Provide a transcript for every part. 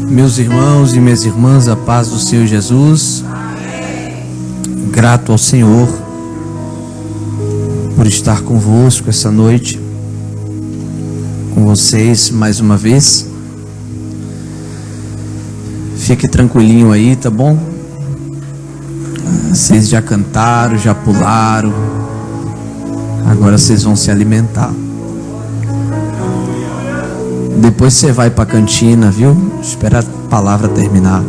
Meus irmãos e minhas irmãs, a paz do Senhor Jesus. Grato ao Senhor por estar convosco essa noite, com vocês mais uma vez. Fique tranquilinho aí, tá bom? Vocês já cantaram, já pularam, agora vocês vão se alimentar. Depois você vai para a cantina, viu? Espera a palavra terminar.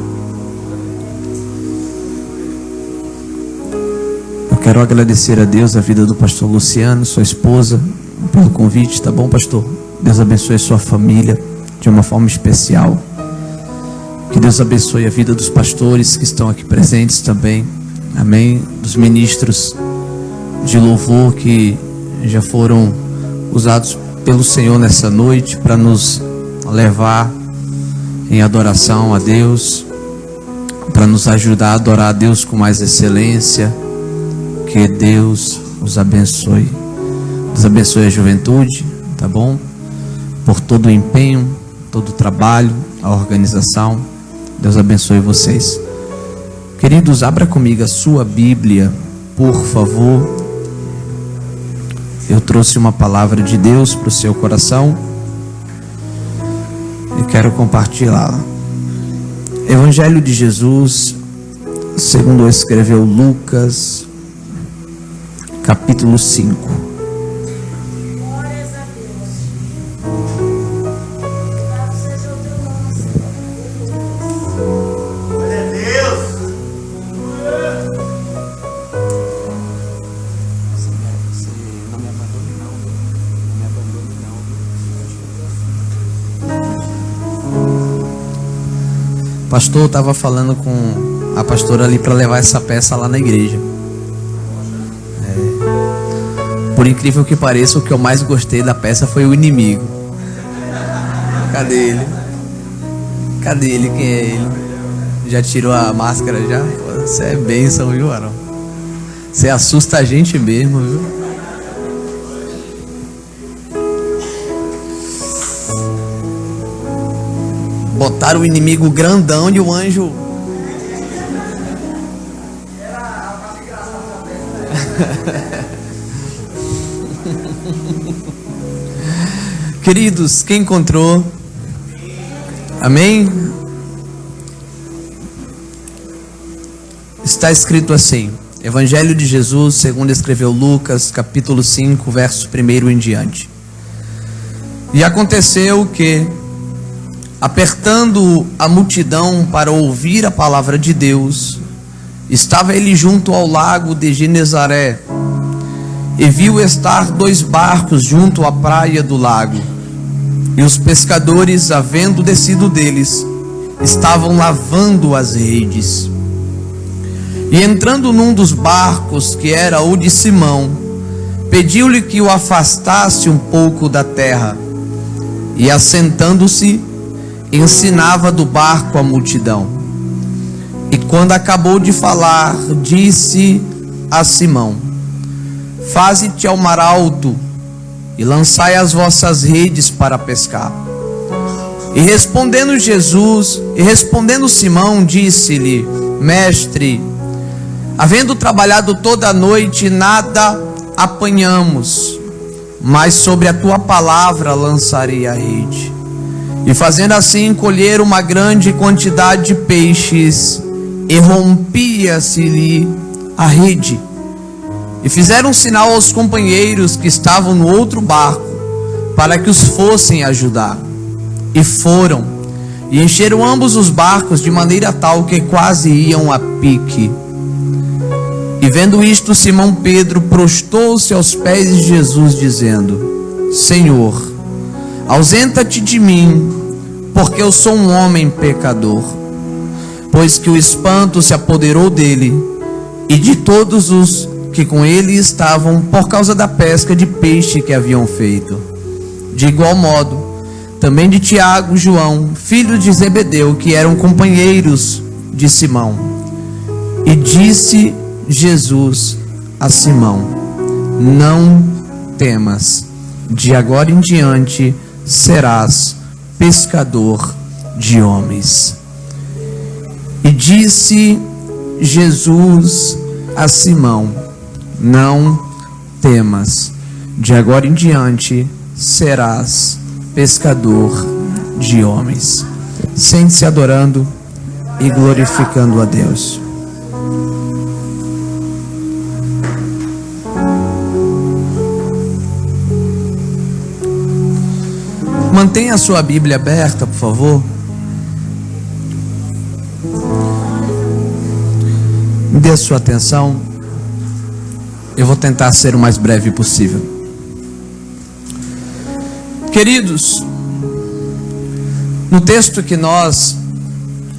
Eu quero agradecer a Deus a vida do pastor Luciano, sua esposa, pelo convite, tá bom, pastor? Deus abençoe a sua família de uma forma especial. Que Deus abençoe a vida dos pastores que estão aqui presentes também. Amém? Dos ministros de louvor que já foram usados pelo Senhor nessa noite para nos levar em adoração a Deus, para nos ajudar a adorar a Deus com mais excelência. Que Deus os abençoe. Deus abençoe a juventude, tá bom? Por todo o empenho, todo o trabalho, a organização. Deus abençoe vocês. Queridos, abra comigo a sua Bíblia, por favor. Eu trouxe uma palavra de Deus para o seu coração e quero compartilhá-la. Evangelho de Jesus, segundo escreveu Lucas, capítulo 5. O pastor estava falando com a pastora ali para levar essa peça lá na igreja. Por incrível que pareça, o que eu mais gostei da peça foi o inimigo. Cadê ele? Cadê ele? Quem é ele? Já tirou a máscara já? Você é bênção, viu, Arão? Você assusta a gente mesmo, viu? Botaram o inimigo grandão e o anjo. Queridos, quem encontrou? Amém? Está escrito assim: Evangelho de Jesus, segundo escreveu Lucas, capítulo 5, verso 1 em diante. E aconteceu que, apertando a multidão para ouvir a palavra de Deus, estava ele junto ao lago de Genezaré, e viu estar 2 barcos junto à praia do lago, e os pescadores, havendo descido deles, estavam lavando as redes. E entrando num dos barcos, que era o de Simão, pediu-lhe que o afastasse um pouco da terra, e assentando-se, ensinava do barco a multidão. E quando acabou de falar, disse a Simão: Faze-te ao mar alto e lançai as vossas redes para pescar. E respondendo Simão, disse-lhe: Mestre, havendo trabalhado toda a noite, nada apanhamos, mas sobre a tua palavra lançarei a rede. E fazendo assim, colheram uma grande quantidade de peixes, e rompia-se-lhe a rede. E fizeram sinal aos companheiros que estavam no outro barco, para que os fossem ajudar. E foram, e encheram ambos os barcos, de maneira tal que quase iam a pique. E vendo isto, Simão Pedro prostou-se aos pés de Jesus, dizendo: Senhor, ausenta-te de mim, porque eu sou um homem pecador. Pois que o espanto se apoderou dele e de todos os que com ele estavam, por causa da pesca de peixe que haviam feito. De igual modo, também de Tiago e João, filhos de Zebedeu, que eram companheiros de Simão. E disse Jesus a Simão: Não temas, de agora em diante serás pescador de homens. E disse Jesus a Simão: não temas, de agora em diante serás pescador de homens. Sente-se adorando e glorificando a Deus. Mantenha a sua Bíblia aberta, por favor. Me dê a sua atenção. Eu vou tentar ser o mais breve possível. Queridos, no texto que nós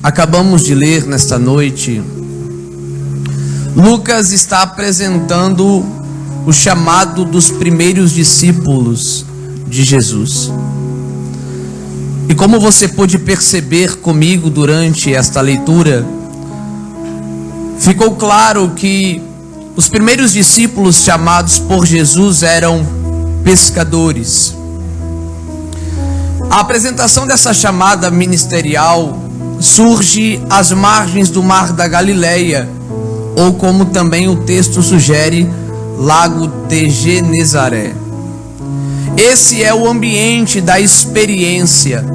acabamos de ler nesta noite, Lucas está apresentando o chamado dos primeiros discípulos de Jesus. E como você pôde perceber comigo durante esta leitura, ficou claro que os primeiros discípulos chamados por Jesus eram pescadores. A apresentação dessa chamada ministerial surge às margens do Mar da Galileia, ou como também o texto sugere, Lago de Genezaré. Esse é o ambiente da experiência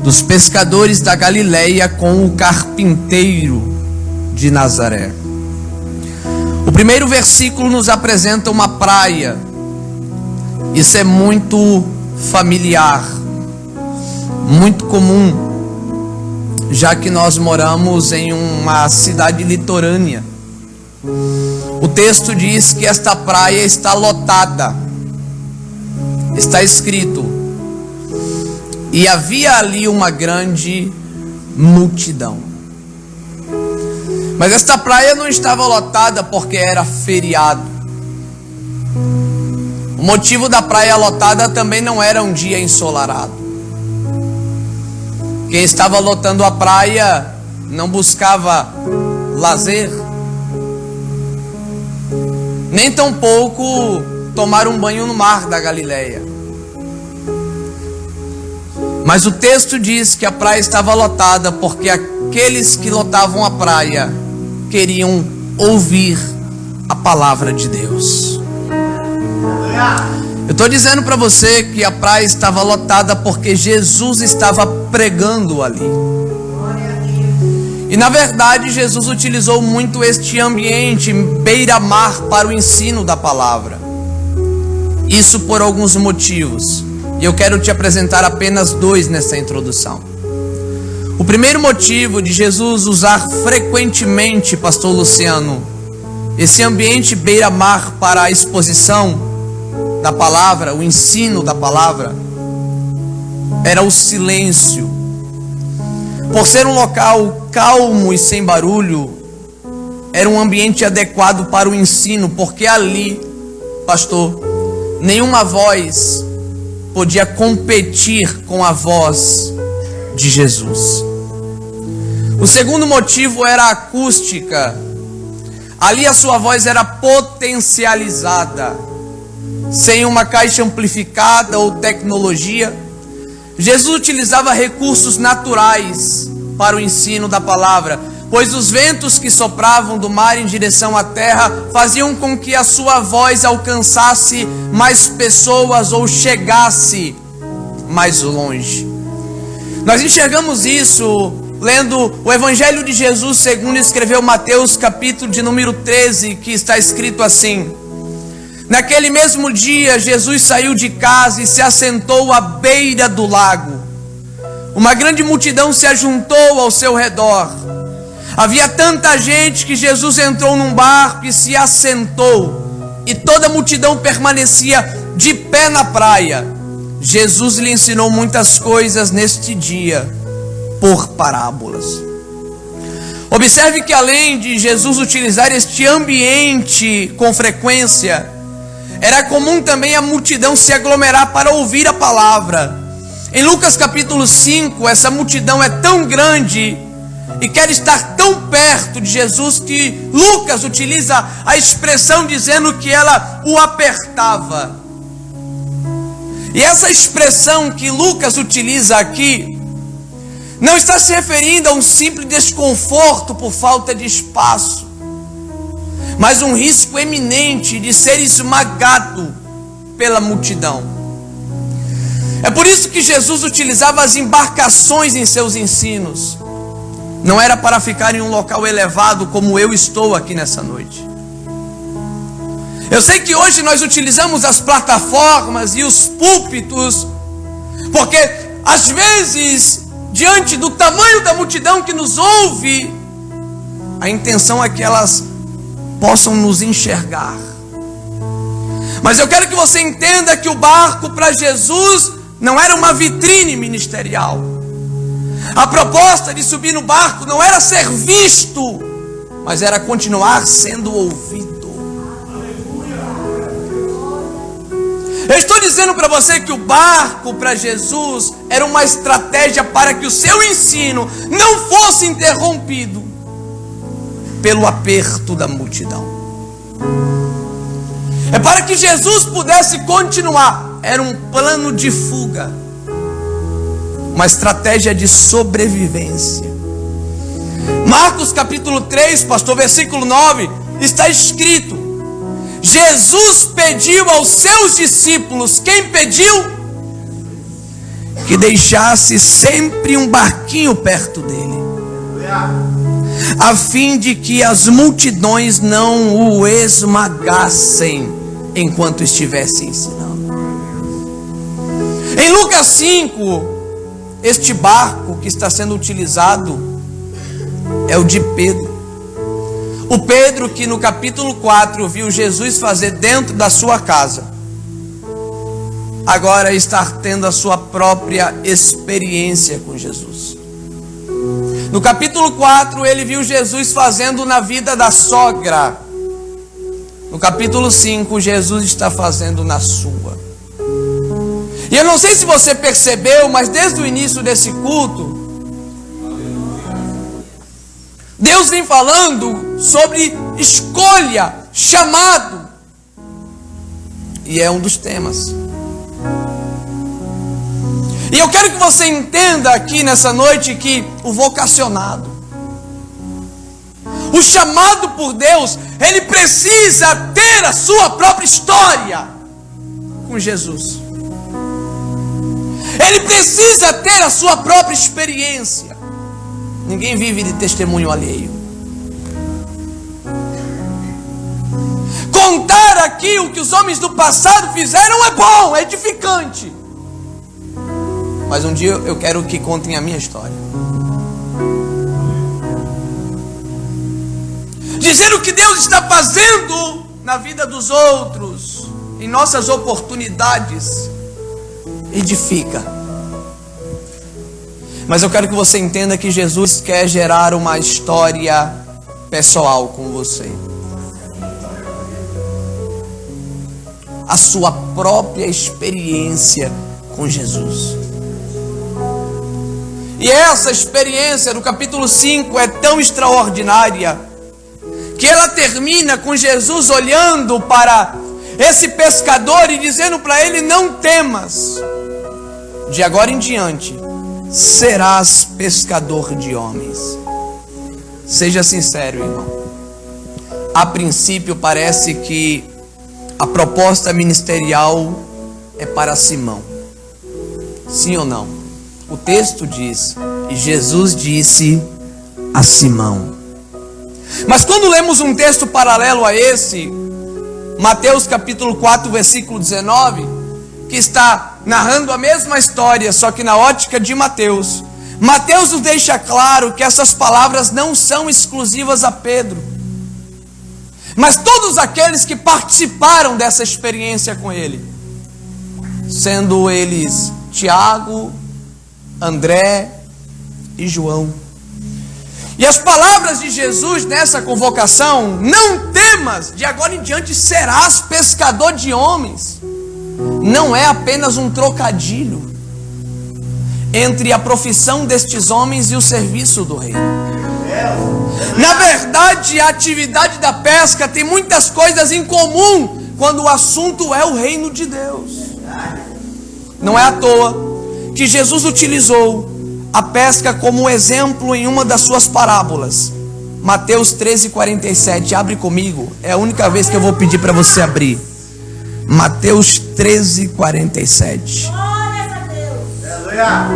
dos pescadores da Galileia com o carpinteiro de Nazaré. O primeiro versículo nos apresenta uma praia. Isso é muito familiar, muito comum, já que nós moramos em uma cidade litorânea. O texto diz que esta praia está lotada. Está escrito: e havia ali uma grande multidão. Mas esta praia não estava lotada porque era feriado. O motivo da praia lotada também não era um dia ensolarado. Quem estava lotando a praia não buscava lazer, nem tampouco tomar um banho no mar da Galileia. Mas o texto diz que a praia estava lotada porque aqueles que lotavam a praia queriam ouvir a palavra de Deus. Eu estou dizendo para você que a praia estava lotada porque Jesus estava pregando ali. E na verdade Jesus utilizou muito este ambiente beira-mar para o ensino da palavra. Isso por alguns motivos. E eu quero te apresentar apenas dois nessa introdução. O primeiro motivo de Jesus usar frequentemente, pastor Luciano, esse ambiente beira-mar para a exposição da palavra, o ensino da palavra, era o silêncio. Por ser um local calmo e sem barulho, era um ambiente adequado para o ensino, porque ali, pastor, nenhuma voz podia competir com a voz de Jesus. O segundo motivo era a acústica. Ali a sua voz era potencializada. Sem uma caixa amplificada ou tecnologia, Jesus utilizava recursos naturais para o ensino da palavra, pois os ventos que sopravam do mar em direção à terra faziam com que a sua voz alcançasse mais pessoas ou chegasse mais longe. Nós enxergamos isso lendo o Evangelho de Jesus segundo escreveu Mateus, capítulo de número 13, que está escrito assim: naquele mesmo dia Jesus saiu de casa e se assentou à beira do lago. Uma grande multidão se ajuntou ao seu redor. Havia tanta gente que Jesus entrou num barco e se assentou, e toda a multidão permanecia de pé na praia. Jesus lhe ensinou muitas coisas neste dia, por parábolas. Observe que além de Jesus utilizar este ambiente com frequência, era comum também a multidão se aglomerar para ouvir a palavra. Em Lucas capítulo 5, essa multidão é tão grande e quer estar tão perto de Jesus que Lucas utiliza a expressão dizendo que ela o apertava. E essa expressão que Lucas utiliza aqui não está se referindo a um simples desconforto por falta de espaço, mas um risco eminente de ser esmagado pela multidão. É por isso que Jesus utilizava as embarcações em seus ensinos. Não era para ficar em um local elevado como eu estou aqui nessa noite. Eu sei que hoje nós utilizamos as plataformas e os púlpitos, porque às vezes, diante do tamanho da multidão que nos ouve, a intenção é que elas possam nos enxergar. Mas eu quero que você entenda que o barco para Jesus não era uma vitrine ministerial. A proposta de subir no barco não era ser visto, mas era continuar sendo ouvido. Eu estou dizendo para você que o barco para Jesus era uma estratégia para que o seu ensino não fosse interrompido pelo aperto da multidão. É para que Jesus pudesse continuar. Era um plano de fuga, uma estratégia de sobrevivência. Marcos capítulo 3, pastor, versículo 9, está escrito: Jesus pediu aos seus discípulos, quem pediu? Que deixasse sempre um barquinho perto dele, a fim de que as multidões não o esmagassem enquanto estivesse ensinando. Em Lucas 5, este barco que está sendo utilizado é o de Pedro. O Pedro que no capítulo 4 viu Jesus fazer dentro da sua casa, agora está tendo a sua própria experiência com Jesus. No capítulo 4 ele viu Jesus fazendo na vida da sogra. No capítulo 5 Jesus está fazendo na sua. E eu não sei se você percebeu, mas desde o início desse culto, Deus vem falando sobre escolha, chamado. E é um dos temas. E eu quero que você entenda aqui nessa noite que o vocacionado, o chamado por Deus, ele precisa ter a sua própria história com Jesus. Ele precisa ter a sua própria experiência. Ninguém vive de testemunho alheio. Contar aqui o que os homens do passado fizeram é bom, é edificante. Mas um dia eu quero que contem a minha história. Dizer o que Deus está fazendo na vida dos outros, em nossas oportunidades, edifica. Mas eu quero que você entenda que Jesus quer gerar uma história pessoal com você. A sua própria experiência com Jesus. E essa experiência do capítulo 5 é tão extraordinária que ela termina com Jesus olhando para esse pescador e dizendo para ele: não temas, de agora em diante serás pescador de homens. Seja sincero, irmão. A princípio parece que a proposta ministerial é para Simão. Sim ou não? O texto diz: e Jesus disse a Simão. Mas quando lemos um texto paralelo a esse, Mateus capítulo 4, versículo 19, que está narrando a mesma história, só que na ótica de Mateus, Mateus nos deixa claro que essas palavras não são exclusivas a Pedro, mas todos aqueles que participaram dessa experiência com ele, sendo eles Tiago, André e João. E as palavras de Jesus nessa convocação: não temas, de agora em diante serás pescador de homens, não é apenas um trocadilho entre a profissão destes homens e o serviço do reino. Na verdade, a atividade da pesca tem muitas coisas em comum quando o assunto é o reino de Deus. Não é à toa que Jesus utilizou a pesca como exemplo em uma das suas parábolas. Mateus 13:47, abre comigo, é a única vez que eu vou pedir para você abrir. Mateus 13:47. Glória a Deus. Aleluia.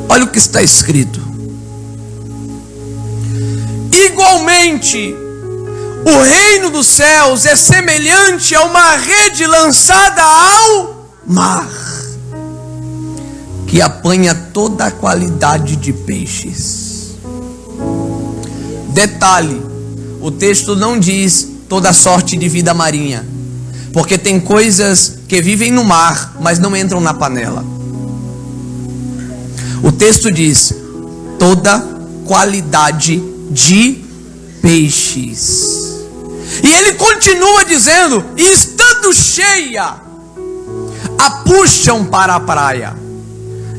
Olha o que está escrito. Igualmente, o reino dos céus é semelhante a uma rede lançada ao mar, que apanha toda a qualidade de peixes. Detalhe, o texto não diz toda sorte de vida marinha, porque tem coisas que vivem no mar, mas não entram na panela. O texto diz toda qualidade de peixes. E ele continua dizendo: e estando cheia, a puxam para a praia,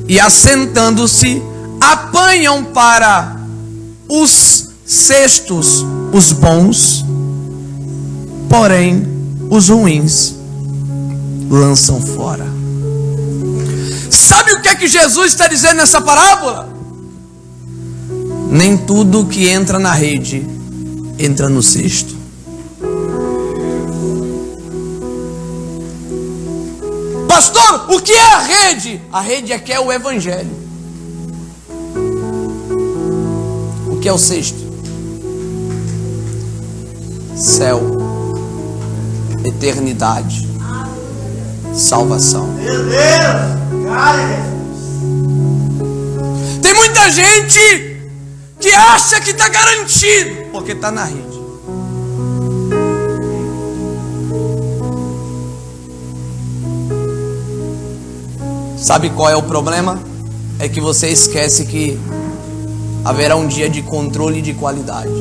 e assentando-se, apanham para os cestos os bons, porém os ruins lançam fora. Sabe o que é que Jesus está dizendo nessa parábola? Nem tudo que entra na rede entra no cesto. Pastor, o que é a rede? A rede aqui é o evangelho. O que é o cesto? Céu, eternidade, salvação. Meu Deus. Tem muita gente que acha que está garantido porque está na rede. Sabe qual é o problema? É que você esquece que haverá um dia de controle de qualidade,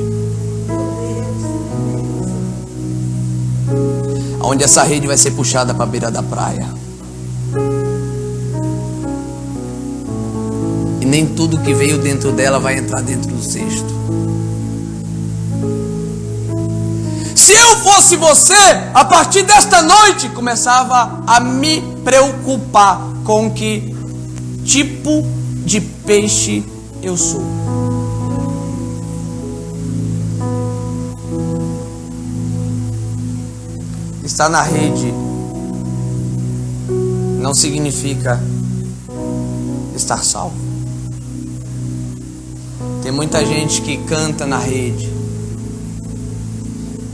onde essa rede vai ser puxada para a beira da praia. E nem tudo que veio dentro dela vai entrar dentro do cesto. Se eu fosse você, a partir desta noite começava a me preocupar com que tipo de peixe eu sou. Estar na rede não significa estar salvo. Tem muita gente que canta na rede,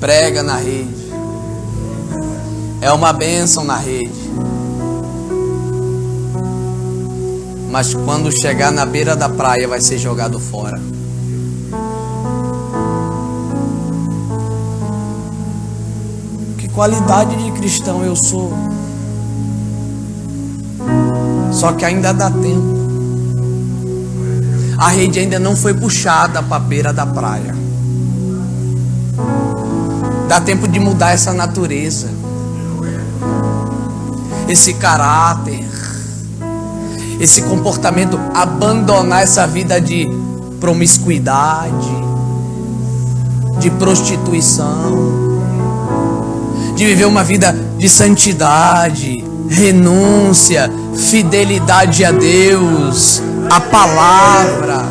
prega na rede, é uma bênção na rede, mas quando chegar na beira da praia vai ser jogado fora. Que qualidade de cristão eu sou? Só que ainda dá tempo. A rede ainda não foi puxada para a beira da praia. Dá tempo de mudar essa natureza, esse caráter, esse comportamento, abandonar essa vida de promiscuidade, de prostituição, de viver uma vida de santidade, renúncia, fidelidade a Deus, a palavra.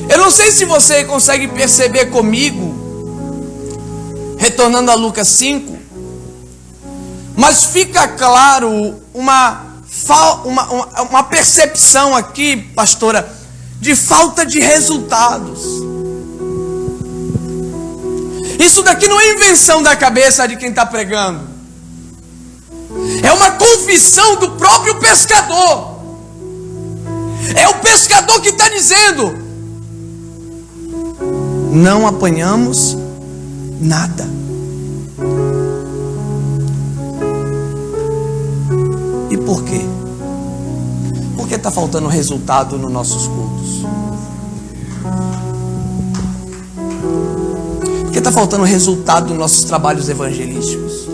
Eu não sei se você consegue perceber comigo, retornando a Lucas 5, mas fica claro uma percepção aqui, pastora, de falta de resultados. Isso daqui não é invenção da cabeça de quem está pregando. É uma confissão do próprio pescador. É o pescador que está dizendo: não apanhamos nada. E por quê? Porque está faltando resultado nos nossos cultos. Porque está faltando resultado nos nossos trabalhos evangelísticos.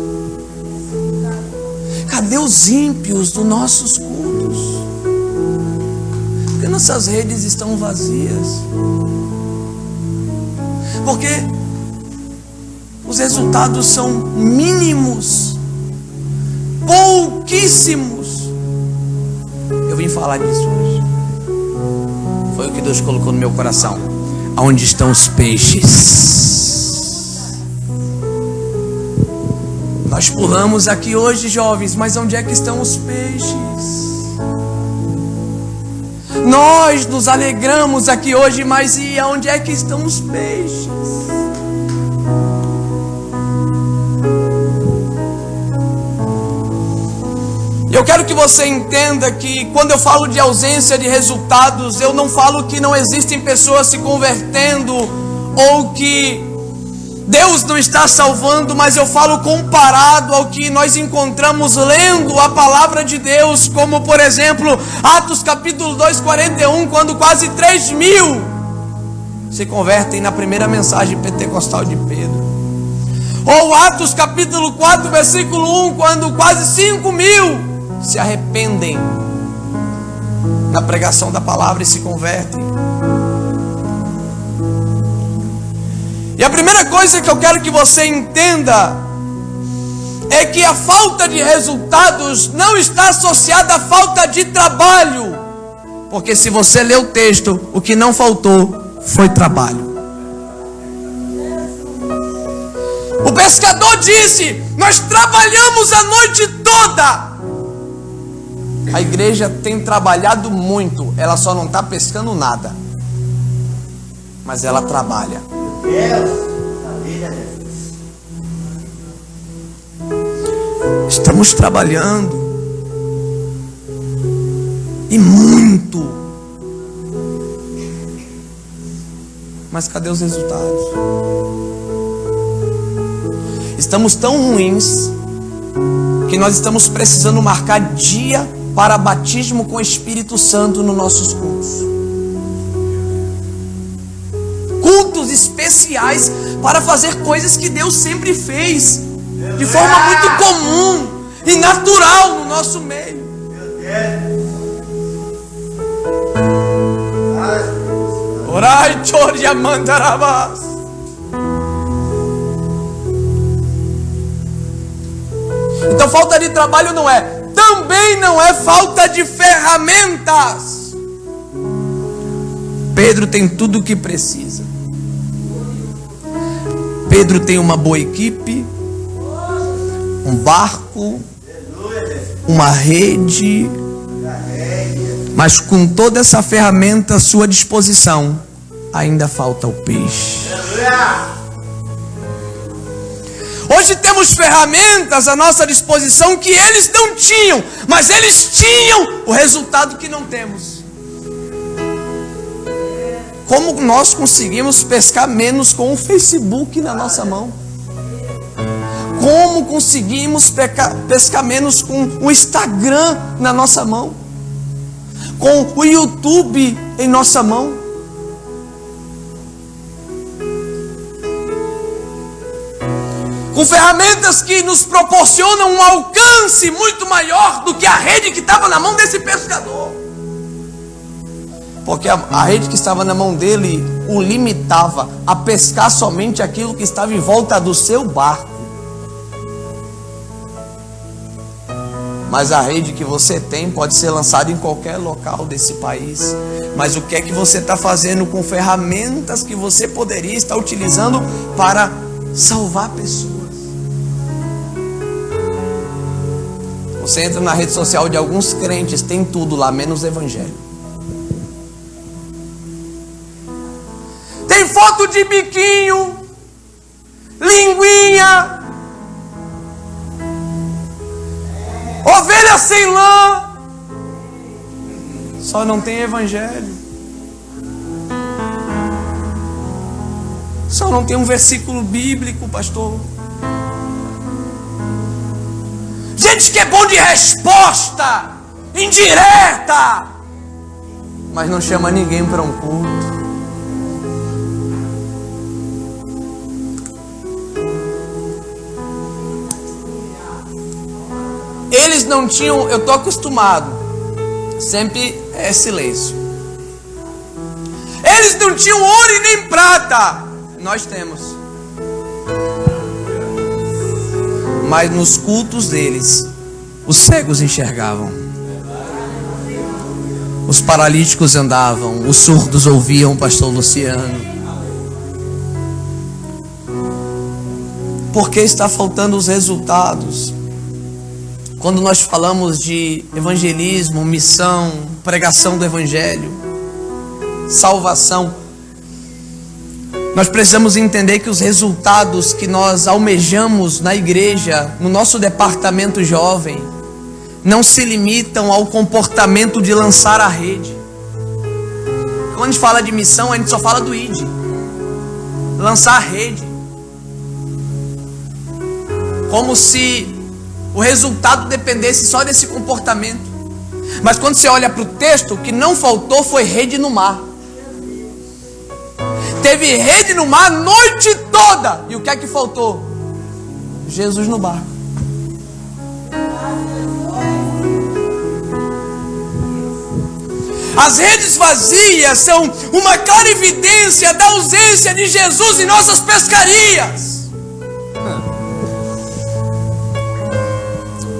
Cadê os ímpios dos nossos cultos? nossas redes estão vazias? Porque os resultados são mínimos, pouquíssimos. Eu vim falar disso hoje. Foi o que Deus colocou no meu coração. Aonde estão os peixes? Nós pulamos aqui hoje, jovens, mas onde é que estão os peixes? Nós nos alegramos aqui hoje, mas e aonde é que estão os peixes? Eu quero que você entenda que quando eu falo de ausência de resultados, eu não falo que não existem pessoas se convertendo ou que Deus não está salvando, mas eu falo comparado ao que nós encontramos lendo a palavra de Deus, como por exemplo, Atos capítulo 2, 41, quando quase 3.000 se convertem na primeira mensagem pentecostal de Pedro. Ou Atos capítulo 4, versículo 1, quando quase 5.000 se arrependem na pregação da palavra e se convertem. E a primeira coisa que eu quero que você entenda é que a falta de resultados não está associada à falta de trabalho. Porque se você ler o texto, o que não faltou foi trabalho. O pescador disse: nós trabalhamos a noite toda. A igreja tem trabalhado muito, ela só não está pescando nada, mas ela trabalha. Estamos trabalhando e muito, mas cadê os resultados? Estamos tão ruins que nós estamos precisando marcar dia para batismo com o Espírito Santo nos nossos cultos. Cultos especiais para fazer coisas que Deus sempre fez de forma muito comum e natural no nosso meio. Orai, Choria Mandarabas. Então falta de trabalho não é. Também não é falta de ferramentas. Pedro tem tudo o que precisa. Pedro tem uma boa equipe, um barco, uma rede, mas com toda essa ferramenta à sua disposição, ainda falta o peixe. Hoje temos ferramentas à nossa disposição que eles não tinham, mas eles tinham o resultado que não temos. Como nós conseguimos pescar menos com o Facebook na nossa mão? Como conseguimos pescar menos com o Instagram na nossa mão? Com o YouTube em nossa mão? Com ferramentas que nos proporcionam um alcance muito maior do que a rede que estava na mão desse pescador. Porque a rede que estava na mão dele o limitava a pescar somente aquilo que estava em volta do seu barco. Mas a rede que você tem pode ser lançada em qualquer local desse país. Mas o que é que você está fazendo com ferramentas que você poderia estar utilizando para salvar pessoas? Você entra na rede social de alguns crentes, tem tudo lá, menos evangelho. Tem foto de biquinho, linguinha, ovelha sem lã, só não tem evangelho. Só não tem um versículo bíblico, pastor. Gente que é bom de resposta, indireta, mas não chama ninguém para um culto. Eles não tinham, eu estou acostumado, sempre é silêncio. Eles não tinham ouro e nem prata. Nós temos. Mas nos cultos deles, os cegos enxergavam, os paralíticos andavam, os surdos ouviam, pastor Luciano. Por que está faltando os resultados? Quando nós falamos de evangelismo, missão, pregação do evangelho, salvação, nós precisamos entender que os resultados que nós almejamos na igreja, no nosso departamento jovem, não se limitam ao comportamento de lançar a rede. Quando a gente fala de missão, a gente só fala do ID, lançar a rede, como se o resultado dependesse só desse comportamento. Mas quando você olha para o texto, o que não faltou foi rede no mar. Teve rede no mar a noite toda. E o que é que faltou? Jesus no barco. As redes vazias são uma clara evidência da ausência de Jesus em nossas pescarias.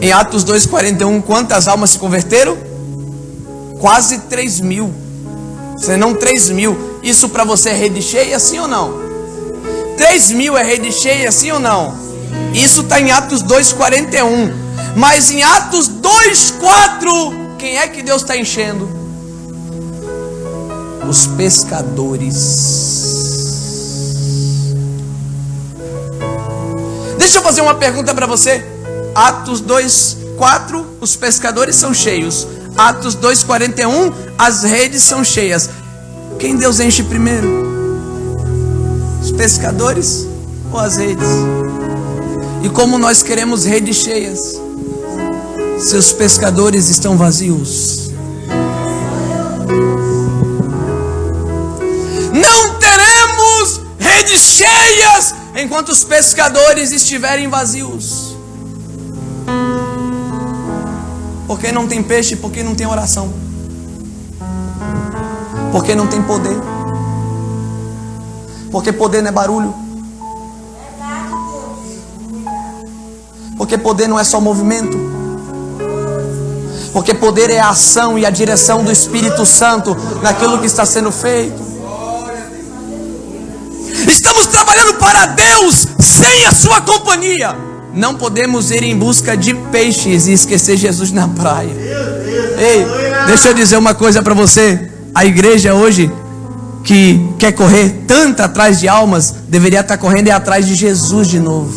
Em Atos 2,41, quantas almas se converteram? Quase 3.000. Se não 3.000. Isso para você é rede cheia, sim ou não? 3.000 é rede cheia, sim ou não? Isso está em Atos 2,41. Mas em Atos 2,4, quem é que Deus está enchendo? Os pescadores. Deixa eu fazer uma pergunta para você. Atos 2,4, os pescadores são cheios. Atos 2,41, as redes são cheias. Quem Deus enche primeiro? Os pescadores ou as redes? E como nós queremos redes cheias, se os pescadores estão vazios? Não teremos redes cheias enquanto os pescadores estiverem vazios. Porque não tem peixe, porque não tem oração, porque não tem poder, porque poder não é barulho, porque poder não é só movimento, porque poder é a ação e a direção do Espírito Santo naquilo que está sendo feito. Estamos trabalhando para Deus sem a sua companhia. Não podemos ir em busca de peixes e esquecer Jesus na praia. Ei, deixa eu dizer uma coisa para você. A igreja hoje, que quer correr tanto atrás de almas, deveria estar correndo atrás de Jesus de novo.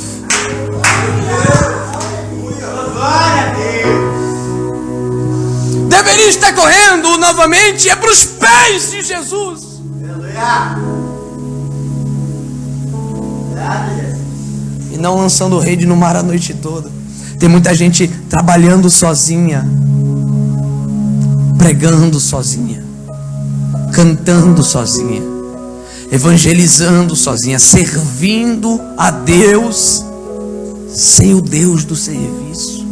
Deveria estar correndo novamente para os pés de Jesus. E não lançando rede no mar a noite toda. Tem muita gente trabalhando sozinha, pregando sozinha, cantando sozinha, evangelizando sozinha, servindo a Deus sem o Deus do serviço.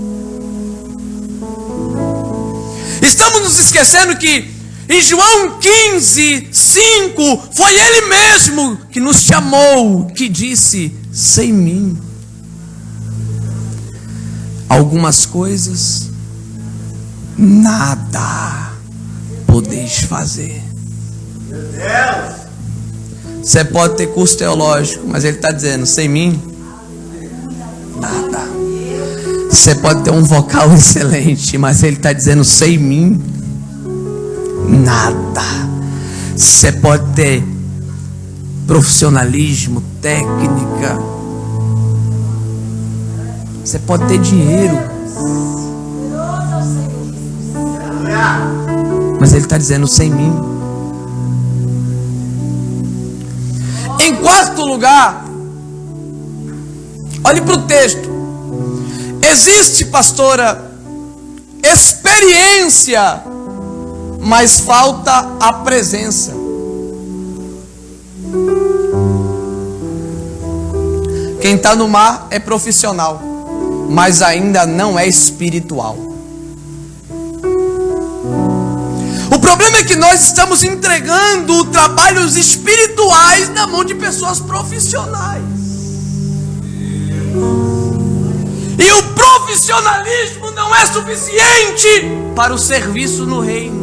Estamos nos esquecendo que em João 15:5 foi Ele mesmo que nos chamou, que disse: sem mim, algumas coisas nada podeis fazer. Meu Deus! Você pode ter curso teológico, mas Ele está dizendo: sem mim, nada. Você pode ter um vocal excelente, mas Ele está dizendo: sem mim, nada. Você pode ter profissionalismo, técnica, você pode ter dinheiro, mas Ele está dizendo: sem mim. Em quarto lugar, olhe para o texto. Existe, pastora, experiência, mas falta a presença. Quem está no mar é profissional, mas ainda não é espiritual. O problema é que nós estamos entregando trabalhos espirituais na mão de pessoas profissionais. E o profissionalismo não é suficiente para o serviço no reino.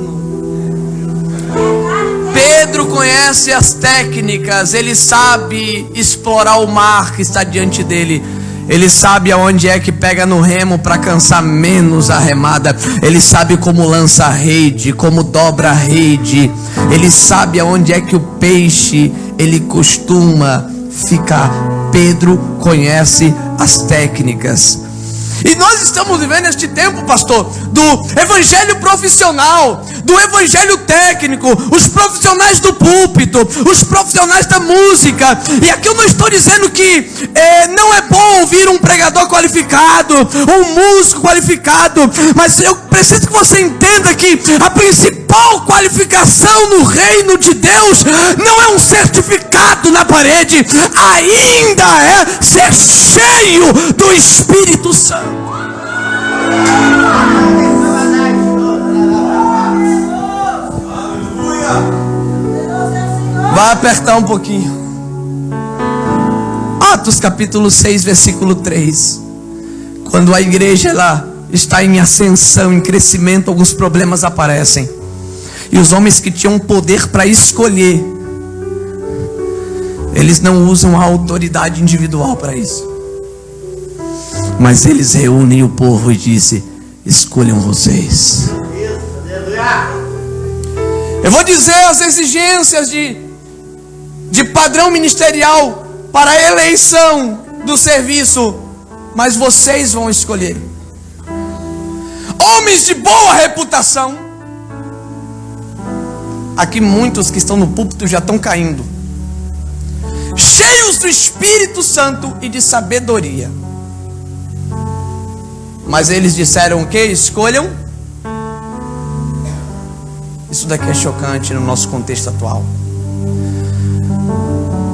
Pedro conhece as técnicas, ele sabe explorar o mar que está diante dele. Ele sabe aonde é que pega no remo para cansar menos a remada. Ele sabe como lança a rede, como dobra a rede. Ele sabe aonde é que o peixe ele costuma ficar. Pedro conhece as técnicas. E nós estamos vivendo este tempo, pastor, do evangelho profissional, do evangelho técnico, os profissionais do púlpito, os profissionais da música. E aqui eu não estou dizendo que não é bom ouvir um pregador qualificado, um músico qualificado, mas eu preciso que você entenda que a principal qualificação no reino de Deus não é um certificado na parede, ainda é ser cheio do Espírito Santo. Vai apertar um pouquinho. Atos capítulo 6, versículo 3. Quando a igreja ela está em ascensão, em crescimento, alguns problemas aparecem. E os homens que tinham poder para escolher, eles não usam a autoridade individual para isso. Mas eles reúnem o povo e dizem: escolham vocês. Eu vou dizer as exigências de padrão ministerial para a eleição do serviço, mas vocês vão escolher. Homens de boa reputação. Aqui muitos que estão no púlpito já estão caindo. Cheios do Espírito Santo e de sabedoria. Mas eles disseram o quê? Escolham. Isso daqui é chocante no nosso contexto atual.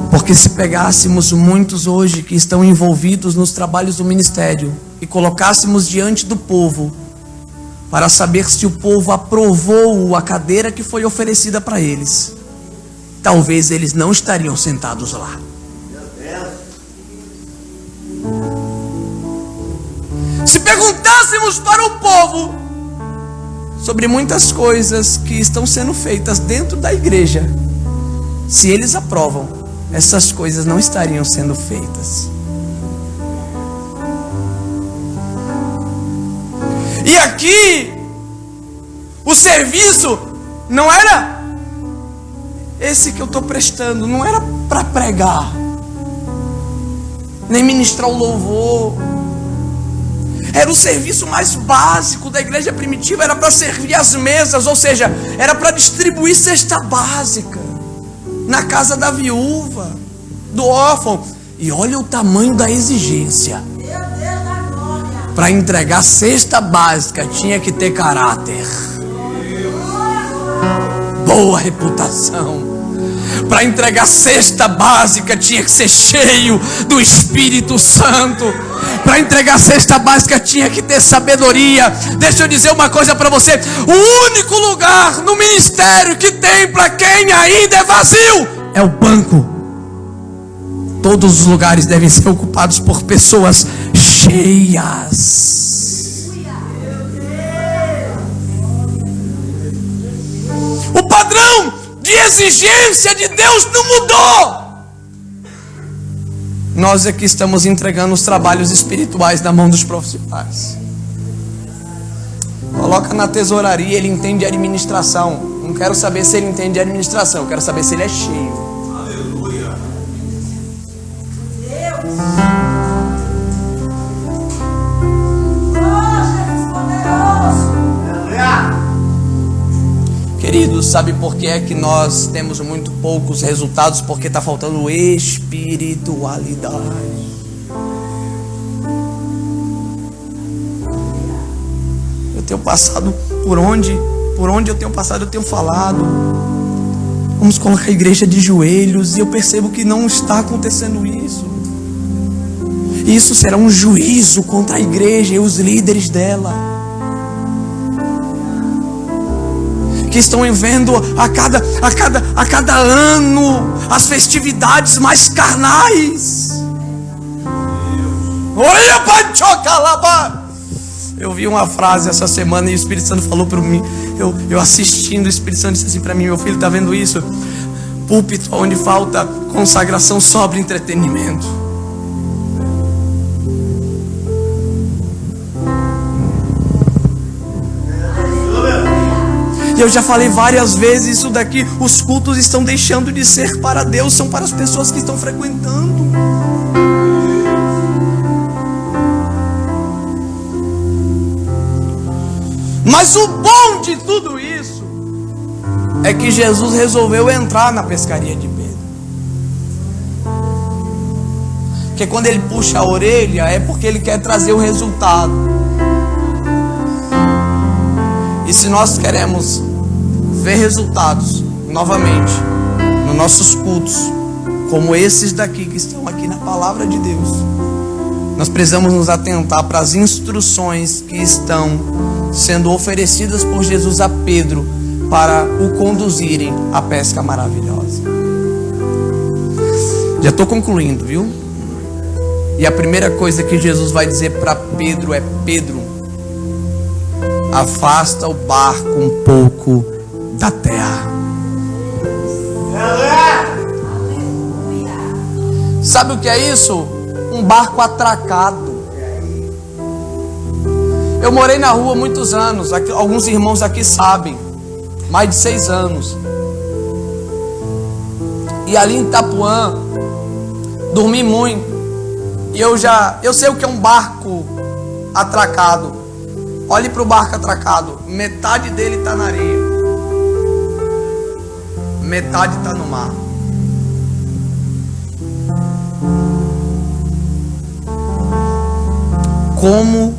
Porque se pegássemos muitos hoje que estão envolvidos nos trabalhos do ministério e colocássemos diante do povo para saber se o povo aprovou a cadeira que foi oferecida para eles, talvez eles não estariam sentados lá. Se perguntássemos para o povo sobre muitas coisas que estão sendo feitas dentro da igreja, se eles aprovam, essas coisas não estariam sendo feitas. E aqui o serviço não era esse que eu estou prestando, não era para pregar, nem ministrar o louvor. Era o serviço mais básico da igreja primitiva, era para servir as mesas, ou seja, era para distribuir cesta básica na casa da viúva, do órfão. E olha o tamanho da exigência. Para entregar cesta básica tinha que ter caráter, boa reputação. Para entregar cesta básica tinha que ser cheio do Espírito Santo. Para entregar cesta básica tinha que ter sabedoria. Deixa eu dizer uma coisa para você: o único lugar no ministério que tem para quem ainda é vazio é o banco. Todos os lugares devem ser ocupados por pessoas cheias. O padrão de exigência de Deus não mudou. Nós aqui estamos entregando os trabalhos espirituais na mão dos profissionais. Coloca na tesouraria, ele entende administração. Não quero saber se ele entende administração, eu quero saber se ele é cheio. Aleluia. Queridos, sabe por que é que nós temos muito poucos resultados? Porque está faltando espiritualidade. Eu tenho passado por onde eu tenho passado, eu tenho falado. Vamos colocar a igreja de joelhos, e eu percebo que não está acontecendo isso. Isso será um juízo contra a igreja e os líderes dela, que estão vendo a cada ano as festividades mais carnais. Olha, Panchocalaba! Eu vi uma frase essa semana e o Espírito Santo falou para mim. Eu assistindo, o Espírito Santo disse assim para mim: meu filho, tá vendo isso? Púlpito onde falta consagração sobre entretenimento. E eu já falei várias vezes isso daqui. Os cultos estão deixando de ser para Deus, são para as pessoas que estão frequentando. Mas o bom de tudo isso é que Jesus resolveu entrar na pescaria de Pedro. Porque quando ele puxa a orelha é porque ele quer trazer o resultado. E se nós queremos ver resultados novamente nos nossos cultos, como esses daqui que estão aqui na palavra de Deus, nós precisamos nos atentar para as instruções que estão sendo oferecidas por Jesus a Pedro para o conduzirem à pesca maravilhosa. Já estou concluindo, viu? E a primeira coisa que Jesus vai dizer para Pedro é: Pedro, afasta o barco um pouco da terra. Sabe o que é isso? Um barco atracado. Eu morei na rua muitos anos. Alguns irmãos aqui sabem. Mais de 6 anos. E ali em Itapuã, dormi muito. E eu sei o que é um barco atracado. Olhe para o barco atracado. Metade dele está na areia, metade está no mar. Como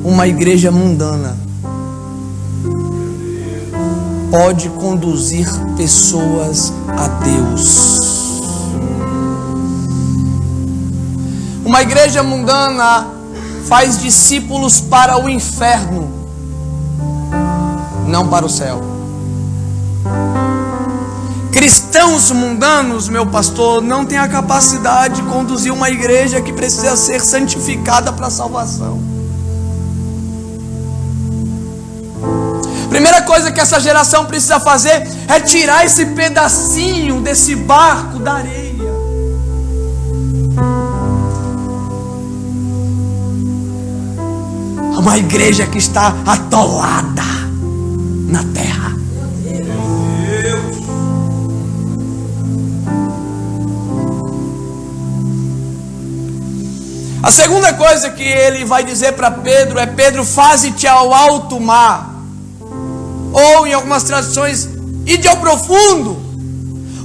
uma igreja mundana pode conduzir pessoas a Deus? Uma igreja mundana faz discípulos para o inferno, não para o céu. Cristãos mundanos, meu pastor, não têm a capacidade de conduzir uma igreja que precisa ser santificada para a salvação. Primeira coisa que essa geração precisa fazer é tirar esse pedacinho desse barco da areia. Uma igreja que está atolada na terra. A segunda coisa que ele vai dizer para Pedro é: Pedro, faze-te ao alto mar. Ou em algumas traduções, ide ao profundo.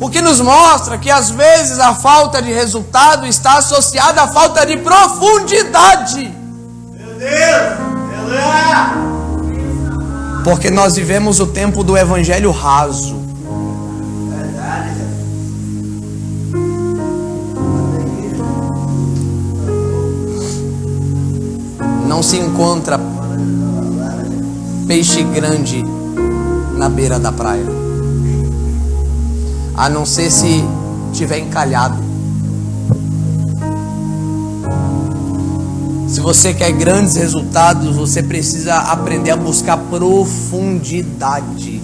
O que nos mostra que às vezes a falta de resultado está associada à falta de profundidade. Meu Deus! Porque nós vivemos o tempo do evangelho raso. Verdade. Não se encontra peixe grande na beira da praia, a não ser se tiver encalhado. Se você quer grandes resultados, você precisa aprender a buscar profundidade.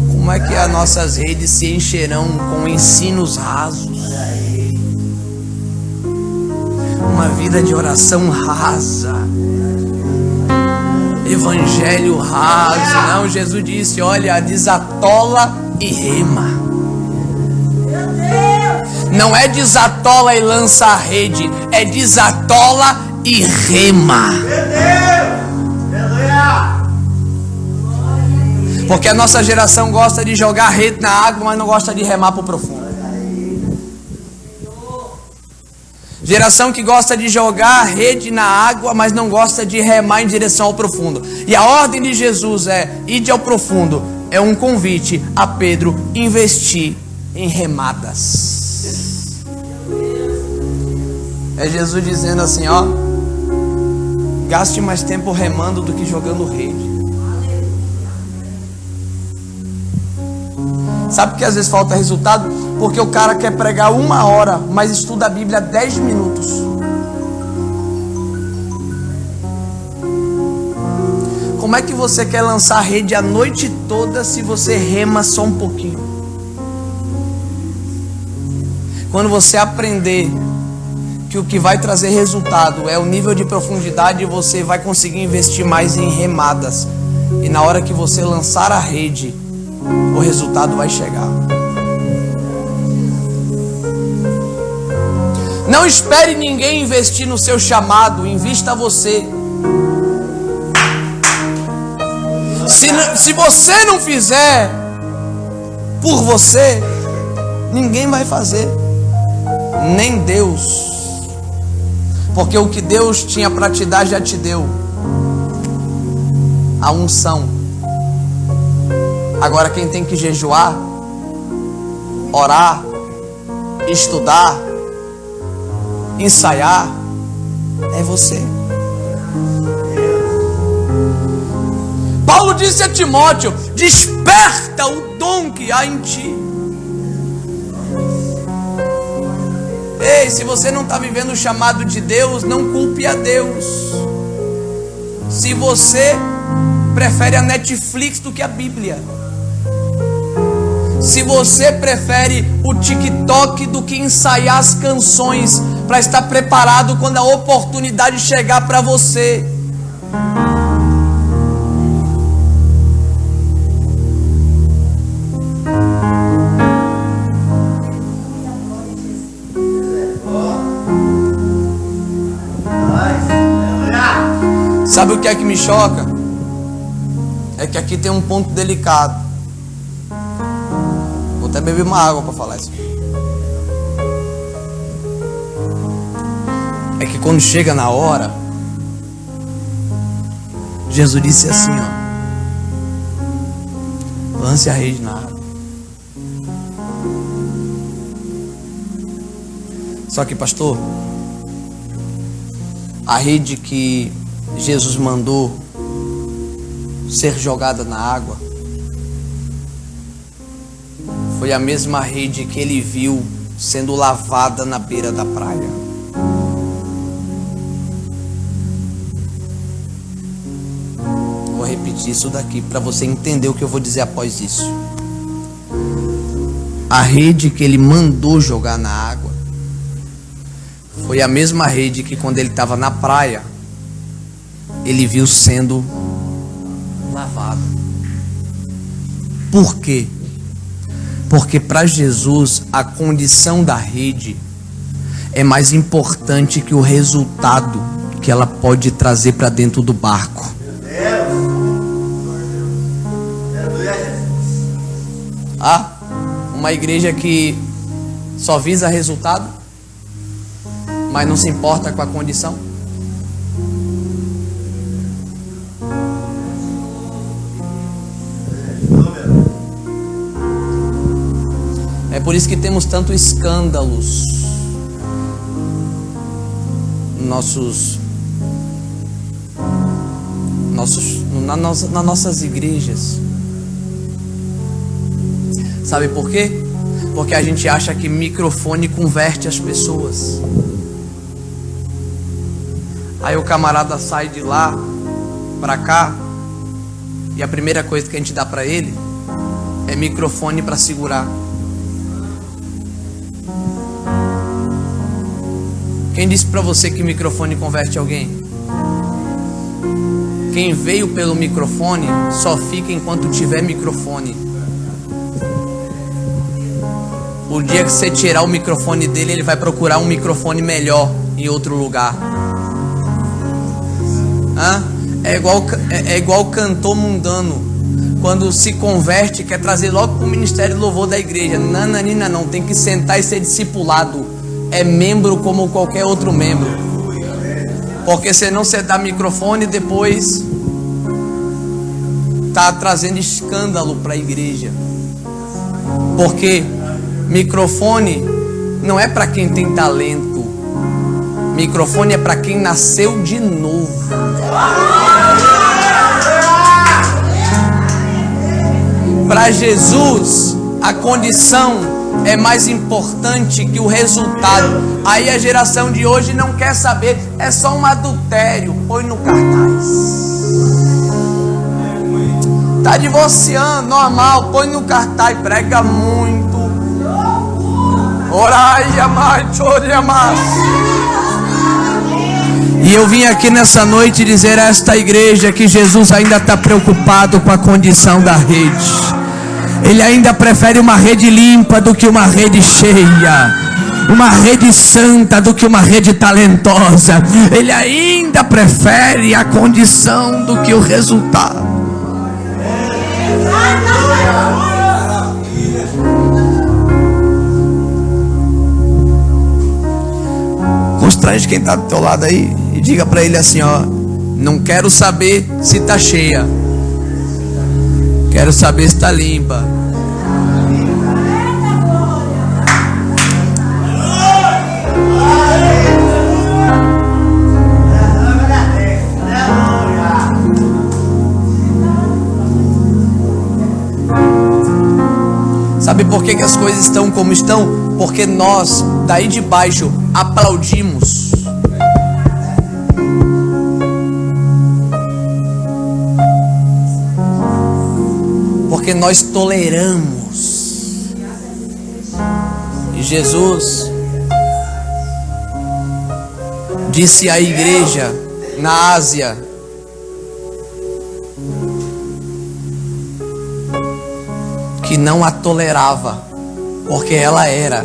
Como é que as nossas redes se encherão com ensinos rasos? Uma vida de oração rasa, evangelho raso. Não, Jesus disse: olha, desatola e rema. Não é desatola e lança a rede, é desatola e rema. Porque a nossa geração gosta de jogar rede na água, mas não gosta de remar para o profundo. Geração que gosta de jogar rede na água, mas não gosta de remar em direção ao profundo. E a ordem de Jesus é: ide ao profundo. É um convite a Pedro investir em remadas. É Jesus dizendo assim, ó: Gaste mais tempo remando do que jogando rede. Sabe por que às vezes falta resultado? Porque o cara quer pregar 1 hora, mas estuda a Bíblia 10 minutos. Como é que você quer lançar a rede a noite toda se você rema só um pouquinho? Quando você aprender que o que vai trazer resultado é o nível de profundidade, você vai conseguir investir mais em remadas. E na hora que você lançar a rede, o resultado vai chegar. Não espere ninguém investir no seu chamado, invista você. Se você não fizer por você, ninguém vai fazer, nem Deus. Porque o que Deus tinha para te dar já te deu, a unção. Agora quem tem que jejuar, orar, estudar, ensaiar, é você. Paulo disse a Timóteo: desperta o dom que há em ti. Ei, se você não está vivendo o chamado de Deus, não culpe a Deus. Se você prefere a Netflix do que a Bíblia, se você prefere o TikTok do que ensaiar as canções para estar preparado quando a oportunidade chegar para você, sabe o que é que me choca? É que aqui tem um ponto delicado. Vou até beber uma água para falar isso. É que quando chega na hora, Jesus disse assim, ó: lance a rede na água. Só que, pastor, a rede que Jesus mandou ser jogada na água foi a mesma rede que ele viu sendo lavada na beira da praia. Vou repetir isso daqui para você entender o que eu vou dizer após isso. A rede que ele mandou jogar na água foi a mesma rede que, quando ele estava na praia, ele viu sendo lavado. Por quê? Porque para Jesus a condição da rede é mais importante que o resultado que ela pode trazer para dentro do barco. Uma igreja que só visa resultado, mas não se importa com a condição. É por isso que temos tantos escândalos nas nossas igrejas. Sabe por quê? Porque a gente acha que microfone converte as pessoas. Aí o camarada sai de lá para cá e a primeira coisa que a gente dá para ele é microfone para segurar. Quem disse para você que microfone converte alguém? Quem veio pelo microfone só fica enquanto tiver microfone. O dia que você tirar o microfone dele, ele vai procurar um microfone melhor em outro lugar. É igual o cantor mundano. Quando se converte, quer trazer logo para o ministério de louvor da igreja. Não, tem que sentar e ser discipulado. É membro como qualquer outro membro. Porque senão você dá microfone e depois está trazendo escândalo para a igreja. Porque microfone não é para quem tem talento. Microfone é para quem nasceu de novo. Para Jesus, a condição é mais importante que o resultado. Aí a geração de hoje não quer saber, é só um adultério, põe no cartaz. Tá divorciando, normal, põe no cartaz, prega muito. Orai, amai, chore, amai. E eu vim aqui nessa noite dizer a esta igreja que Jesus ainda está preocupado com a condição da rede. Ele ainda prefere uma rede limpa do que uma rede cheia, uma rede santa do que uma rede talentosa. Ele ainda prefere a condição do que o resultado. Constrange quem está do teu lado aí e diga para ele assim, ó: não quero saber se está cheia, quero saber se está limpa. Sabe por que as coisas estão como estão? Porque nós, daí de baixo, aplaudimos. Porque nós toleramos. E Jesus disse à igreja na Ásia: que não a tolerava, porque ela era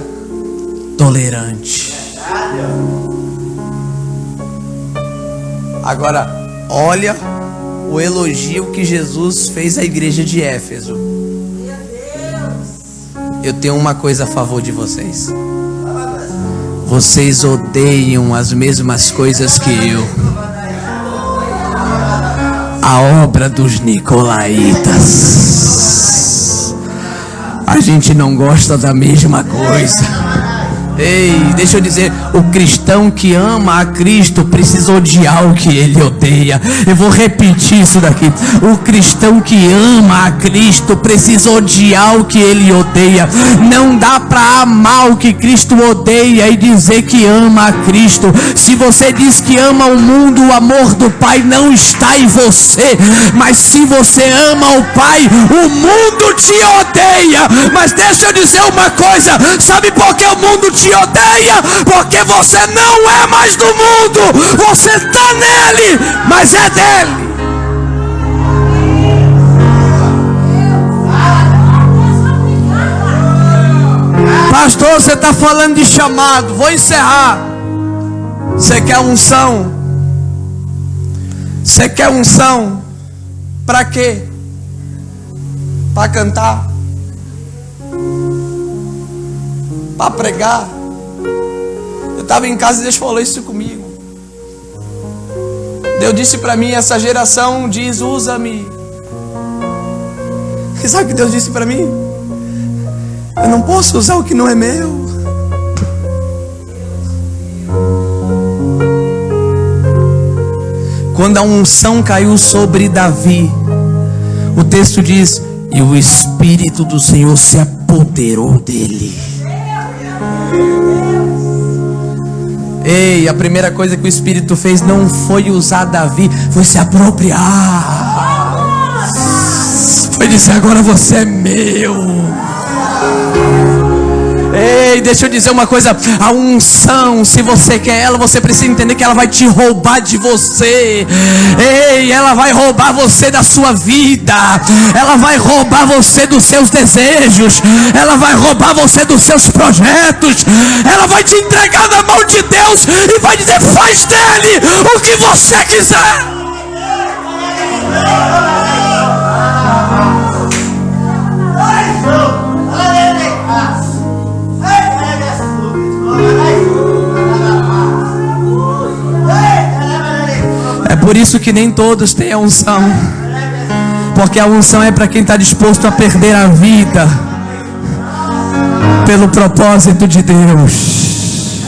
tolerante. Agora, olha o elogio que Jesus fez à igreja de Éfeso. Eu tenho uma coisa a favor de vocês. Vocês odeiam as mesmas coisas que eu. A obra dos nicolaítas. A gente não gosta da mesma coisa. Ei, deixa eu dizer, o cristão que ama a Cristo precisa odiar o que ele odeia. Eu vou repetir isso daqui. O cristão que ama a Cristo precisa odiar o que ele odeia. Não dá para amar o que Cristo odeia e dizer que ama a Cristo. Se você diz que ama o mundo, o amor do Pai não está em você. Mas se você ama o Pai, o mundo te odeia. Mas deixa eu dizer uma coisa, sabe por que o mundo te odeia? Porque você não é mais do mundo, você está nele, mas é dele. Pastor, você está falando de chamado, vou encerrar. Você quer unção? Você quer unção? Para quê? Para cantar? Para pregar? Eu estava em casa e Deus falou isso comigo. Deus disse para mim, essa geração diz, usa-me. E sabe o que Deus disse para mim? Eu não posso usar o que não é meu. Quando a unção caiu sobre Davi, o texto diz, e o Espírito do Senhor se apoderou dele. Ei, a primeira coisa que o Espírito fez não foi usar Davi, foi se apropriar. Foi dizer, agora você é meu. Ei, deixa eu dizer uma coisa, a unção, se você quer ela, você precisa entender que ela vai te roubar de você. Ei, ela vai roubar você da sua vida, ela vai roubar você dos seus desejos, ela vai roubar você dos seus projetos, ela vai te entregar na mão de Deus e vai dizer, faz dele o que você quiser. É por isso que nem todos têm a unção, porque a unção é para quem está disposto a perder a vida pelo propósito de Deus.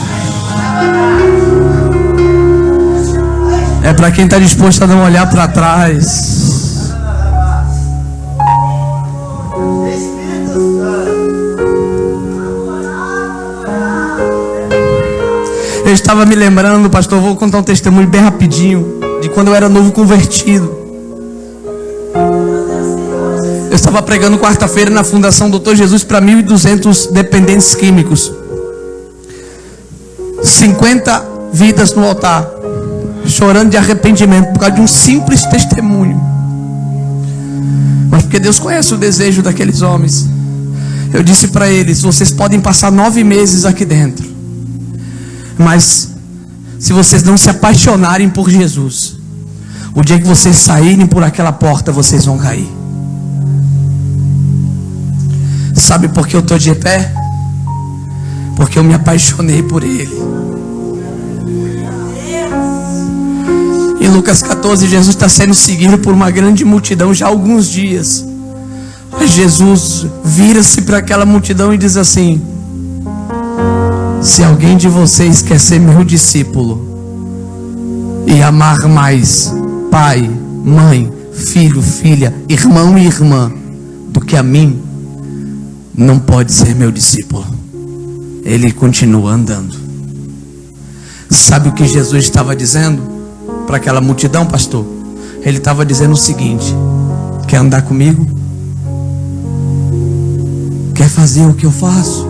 É para quem está disposto a não olhar para trás. Eu estava me lembrando, pastor, vou contar um testemunho bem rapidinho, de quando eu era novo convertido. Eu estava pregando quarta-feira na Fundação Dr. Jesus para 1.200 dependentes químicos. 50 vidas no altar, chorando de arrependimento por causa de um simples testemunho. Mas porque Deus conhece o desejo daqueles homens, eu disse para eles: vocês podem passar 9 meses aqui dentro, mas se vocês não se apaixonarem por Jesus, o dia que vocês saírem por aquela porta, vocês vão cair. Sabe por que eu estou de pé? Porque eu me apaixonei por Ele. Em Lucas 14, Jesus está sendo seguido por uma grande multidão já há alguns dias. Mas Jesus vira-se para aquela multidão e diz assim: se alguém de vocês quer ser meu discípulo e amar mais pai, mãe, filho, filha, irmão e irmã do que a mim, não pode ser meu discípulo. Ele continua andando. Sabe o que Jesus estava dizendo para aquela multidão, pastor? Ele estava dizendo o seguinte: quer andar comigo? Quer fazer o que eu faço?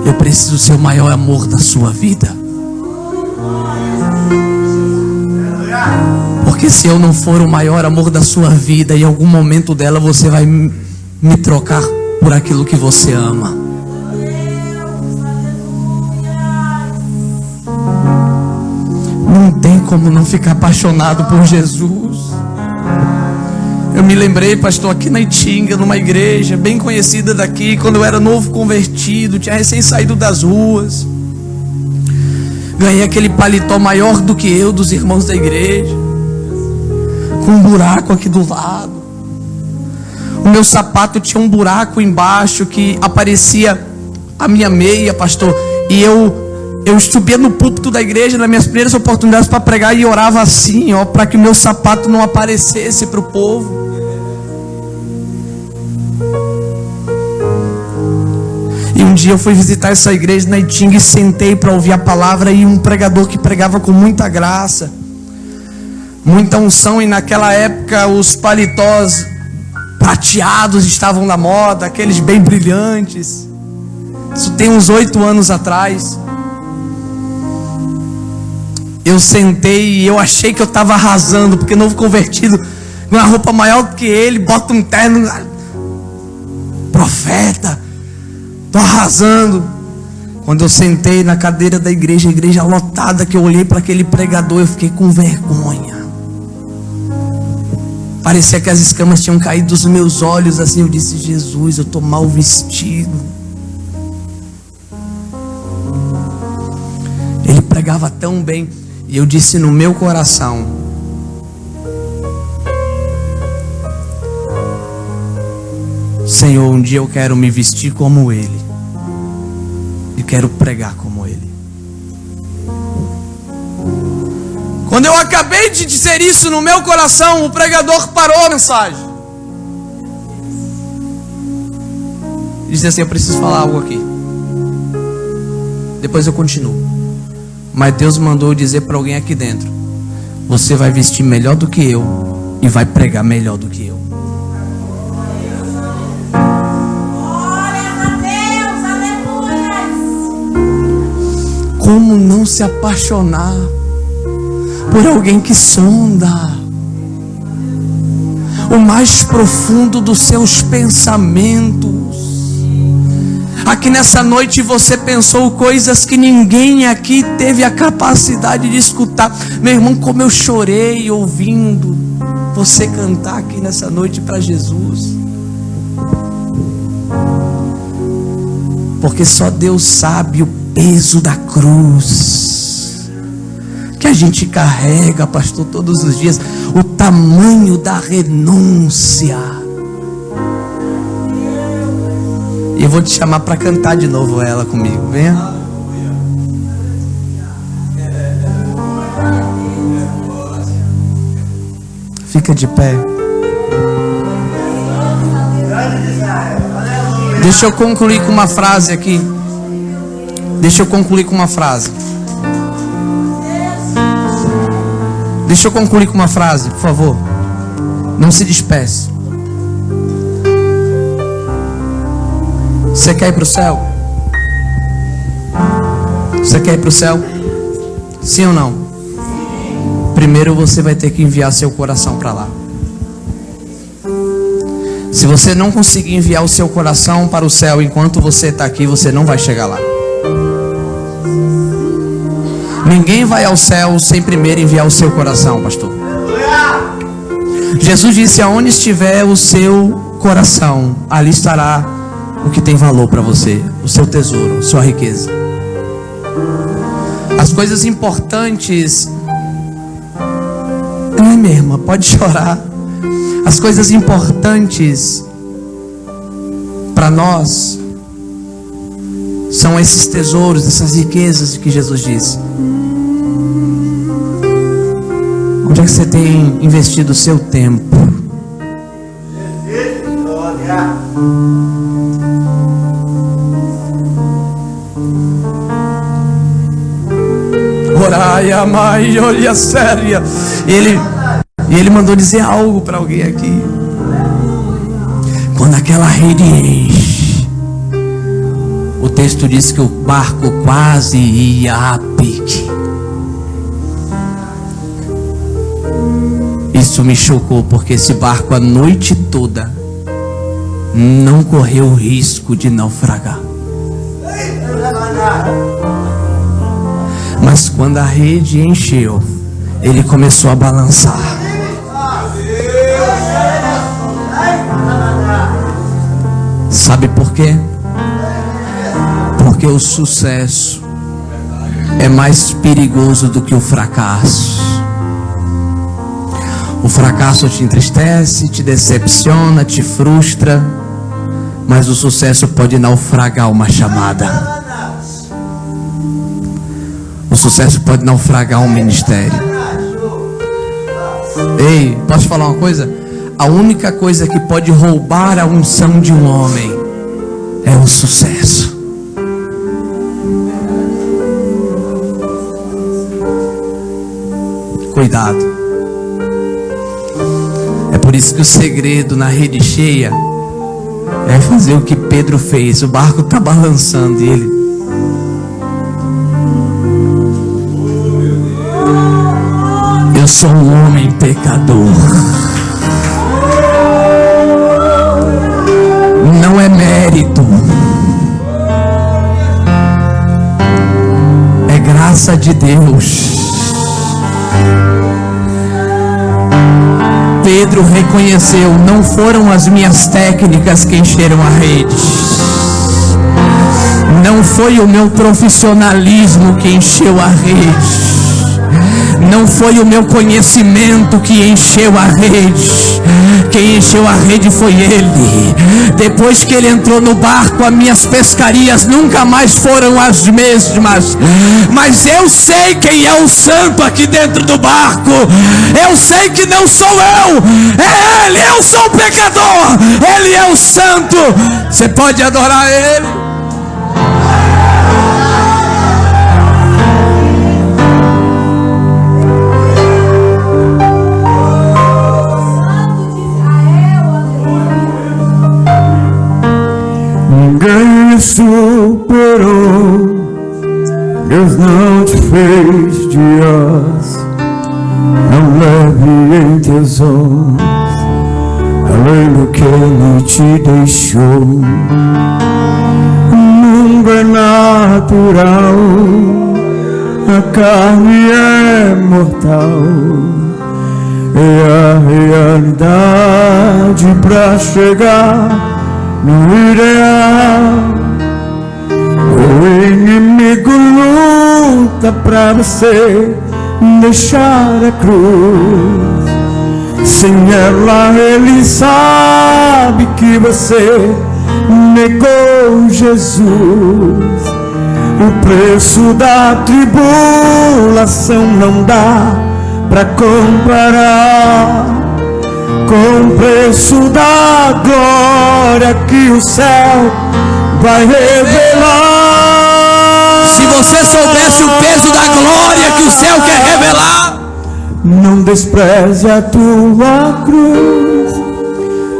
Eu preciso ser o maior amor da sua vida. Porque se eu não for o maior amor da sua vida, em algum momento dela você vai me trocar por aquilo que você ama. Não tem como não ficar apaixonado por Jesus. Eu me lembrei, pastor, aqui na Itinga, numa igreja bem conhecida daqui, quando eu era novo convertido, tinha recém saído das ruas. Ganhei aquele paletó maior do que eu, dos irmãos da igreja, com um buraco aqui do lado. O meu sapato tinha um buraco embaixo que aparecia a minha meia, pastor. E eu subia no púlpito da igreja nas minhas primeiras oportunidades para pregar e orava assim, ó, para que o meu sapato não aparecesse para o povo. E um dia eu fui visitar essa igreja na Itinga e sentei para ouvir a palavra, e um pregador que pregava com muita graça, muita unção, e naquela época os paletós prateados estavam na moda, aqueles bem brilhantes. Isso tem uns 8 anos atrás. Eu sentei e eu achei que eu estava arrasando, porque novo convertido, com uma roupa maior do que ele, bota um terno, profeta, tô arrasando. Quando eu sentei na cadeira da igreja, a igreja lotada, que eu olhei para aquele pregador, eu fiquei com vergonha. Parecia que as escamas tinham caído dos meus olhos, assim. Eu disse: Jesus, eu estou mal vestido. Ele pregava tão bem. E eu disse no meu coração: Senhor, um dia eu quero me vestir como Ele, e quero pregar como Ele. Quando eu acabei de dizer isso no meu coração, o pregador parou a mensagem. Disse assim: eu preciso falar algo aqui, depois eu continuo. Mas Deus mandou dizer para alguém aqui dentro: você vai vestir melhor do que eu e vai pregar melhor do que eu. Como não se apaixonar por alguém que sonda o mais profundo dos seus pensamentos? Aqui nessa noite você pensou coisas que ninguém aqui teve a capacidade de escutar. Meu irmão, como eu chorei ouvindo você cantar aqui nessa noite para Jesus. Porque só Deus sabe o peso da cruz que a gente carrega, pastor, todos os dias. O tamanho da renúncia. E eu vou te chamar para cantar de novo ela comigo. Venha. Fica de pé. Deixa eu concluir com uma frase aqui. Deixa eu concluir com uma frase. Deixa eu concluir com uma frase, por favor. Não se despeça. Você quer ir para o céu? Você quer ir para o céu? Sim ou não? Primeiro você vai ter que enviar seu coração para lá. Se você não conseguir enviar o seu coração para o céu enquanto você está aqui, você não vai chegar lá. Ninguém vai ao céu sem primeiro enviar o seu coração, pastor. Jesus disse: aonde estiver o seu coração, ali estará o que tem valor para você, o seu tesouro, sua riqueza. As coisas importantes, não é mesmo? Pode chorar. As coisas importantes para nós são esses tesouros, essas riquezas que Jesus disse. Onde é que você tem investido o seu tempo? Oraia, mãe, olha séria. Ele mandou dizer algo para alguém aqui. Quando aquela rede enche, o texto diz que o barco quase ia a pique. Isso me chocou, porque esse barco a noite toda não correu o risco de naufragar. Mas quando a rede encheu, ele começou a balançar. Sabe por quê? Porque o sucesso é mais perigoso do que o fracasso. O fracasso te entristece, te decepciona, te frustra, mas o sucesso pode naufragar uma chamada. O sucesso pode naufragar um ministério. Ei, posso falar uma coisa? A única coisa que pode roubar a unção de um homem é o sucesso. Cuidado. É por isso que o segredo na rede cheia é fazer o que Pedro fez. O barco está balançando e ele... Eu sou um homem pecador. Não é mérito, é graça de Deus. Pedro reconheceu: não foram as minhas técnicas que encheram a rede, não foi o meu profissionalismo que encheu a rede, não foi o meu conhecimento que encheu a rede. Quem encheu a rede foi Ele. Depois que Ele entrou no barco, as minhas pescarias nunca mais foram as mesmas. Mas eu sei quem é o santo aqui dentro do barco. Eu sei que não sou eu, é Ele. Eu sou o pecador, Ele é o santo. Você pode adorar Ele. Ninguém superou, Deus não te fez de osso, não leve em teus ombros, além do que Ele te deixou. O mundo é natural, a carne é mortal, é a realidade pra chegar no ideal. O inimigo luta pra você deixar a cruz. Sem ela ele sabe que você negou Jesus. O preço da tribulação não dá pra comparar com o preço da glória que o céu vai revelar. Se você soubesse o peso da glória que o céu quer revelar, não despreze a tua cruz,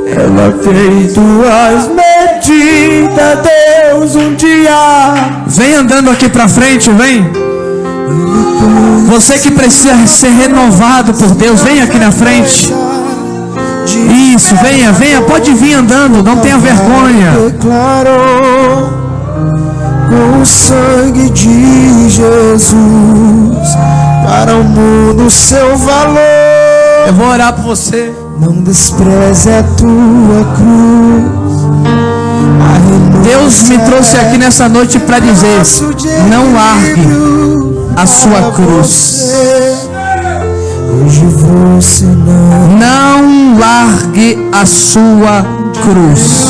ela tem tuas medidas, Deus, um dia. vem andando aqui pra frente, vem. Você que precisa ser renovado por Deus, vem aqui na frente. Isso, venha, venha, pode vir andando, não tenha vergonha. Declarou com o sangue de Jesus para o mundo seu valor. Eu vou orar por você. Não despreze a tua cruz. Deus me trouxe aqui nessa noite para dizer: não largue a sua cruz. Hoje você Não largue a sua cruz.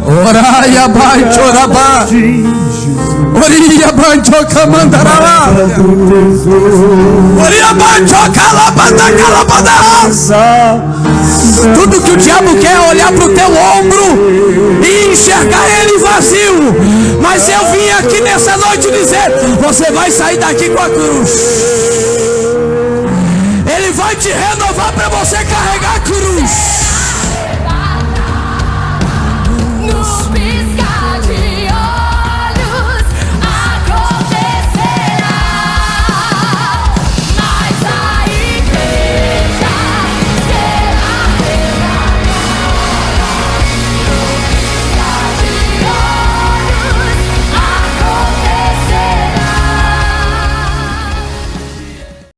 Oraia bai chorabá. Oria bai chocamandará. Oria bai chocalabada. Tudo que o diabo quer é olhar para o teu ombro e enxergar ele vazio. Mas eu vim aqui nessa noite dizer: você vai sair daqui com a cruz. Ele vai te renovar para você carregar a cruz.